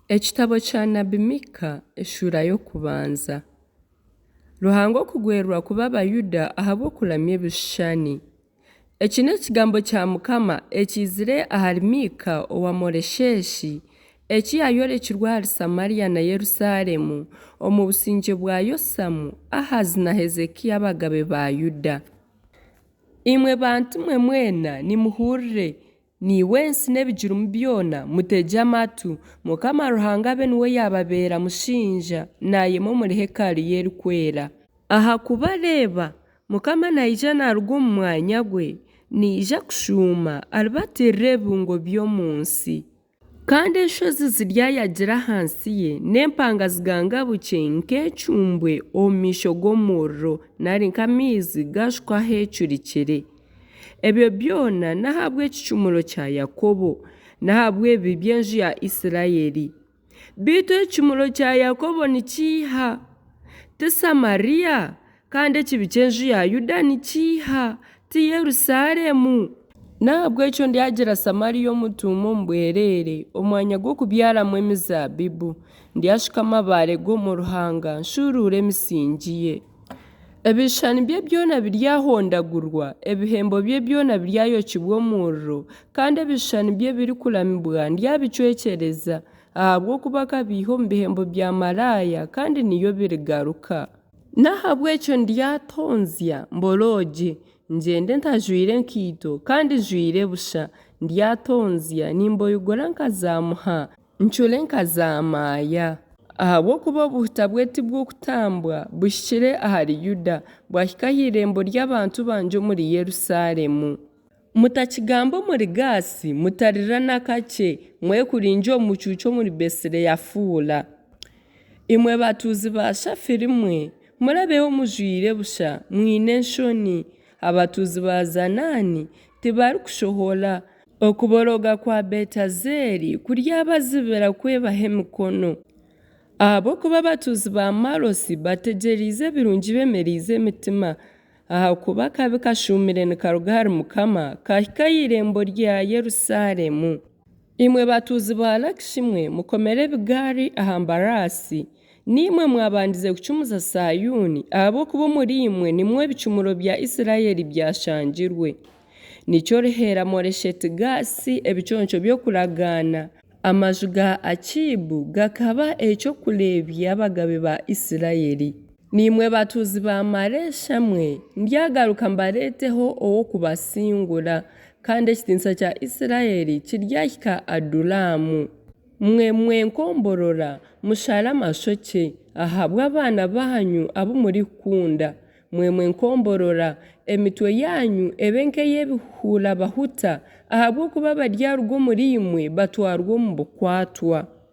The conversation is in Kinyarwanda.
Ekitabo kya Nabbi Mika eshura y'okubanza. Ruhango kugwerwa kuba Abayuda ahabw'okuramya ebishushani. Eki n'ekigambo kya Mukama ekizire ahari Mika owa Moresheesi eki yayorekirwe ahari Samariya na Yerusaalemu omu busingye bwa Yosamu, Ahazi na Hezekiya abagabe ba Yuda. Imwe bantu mwe mwena nimuhurire, niwensi n'ebijurumu byona mutegye amatu, Mukama Ruhanga abe niwe yababeera mushinja nayema omuri hekalu ye erikwera. Ahakuba reeba, Mukama naija naruga omu mwanya gwe, niija kushuuma aribatirira ebirungo by'omu nsi. Kandi enshozi ziryayagira ahansi ye n'empanga ziganga bukye nk'ecumbwe omu maisho g'omuriro nari nk'amaizi gashuka ahecurikire. Ebyo byona n'ahabw'ekicumuro kya Yakobo n'ahabw'ebibi by'enju ya Isirayiri. Baitu ekicumuro kya Yakobo nikiiha, ti Samariya, kandi ekibi ky'enju ya Yuda nikiiha, ti Yerusaalemu. Nahabw'ekyo ndyagira Samariya omutuuma omu bwereere, omwanya gw'okubyaramu emizabibu, ndyashuka amabaare g'omu ruhanga nshuruure emisingi ye. Ebishushani bye byona biryahondagurwa, ebihembo bye byona biryayokibwa omuriro, kandi ebishushani bye birikuramibwa ndyabicwekyereza, ahabw'okuba kabiiha omu bihembo bya maraya kandi niyo birigaruka. Nahabw'ekyo ndyatonzya mborogye, ngyende ntajwire nkaito kandi njwire busha, ndyatonzya nimboyogora nka za muha, ncure nka za maaya. Ahabw'okuba obuhuta bwe tibw'okutambwa buhikire ahari Yuda, bwahika ah'irembo ry'abantu bangye omuri Yerusaalemu. Mutakigamba omuri Gaasi, mutarira n'akakye, mwekuringye omu mucuucu omuri Besireyafuura. Imwe batuuzi ba Shafiri mwe, murabeho mujwire busha, mwine enshoni. Abatuuzi ba Zanaani tibarikushohora. Okuboroga kwa Betazeri kuryabazibira kwebaho emikono. Ahabw'okuba abatuuzi ba Marosi bategyeriize ebirungi bemeriize emitima, ahakuba akabi kashuumire nikaruga ahari Mukama kahika ah'irembo rya Yerusaalemu. Imwe batuuzi ba Lakishi mwe mukomere ebigaari aha mbaraasi, nimwe mwabandize kucumuza Sayuuni, ahabw'okuba omuri imwe nimwo ebicumuro bya Isirayiri byashangirwe. Nikyo rihera Moresheti-Gaasi ebiconco by'okuragaana, amaju ga Akiibu gakaba ekyokureebya abagabe ba Isirayiri. Nimwe batuuzi ba Maresha mwe, ndyagaruka mbareeteho ow'okubasingura, kandi ekitiinisa kya Isirayiri kiryahika Adulamu. Mwe nkomborora, mushare amashokye, ahabw'abaana banyu abu murikukunda. Mwe nkomborora, emitwe yanyu ebe nk'ey'ebihuura bahuta, ahabw'okuba baryaruga omuri imwe batwarwa omu bukwatwa.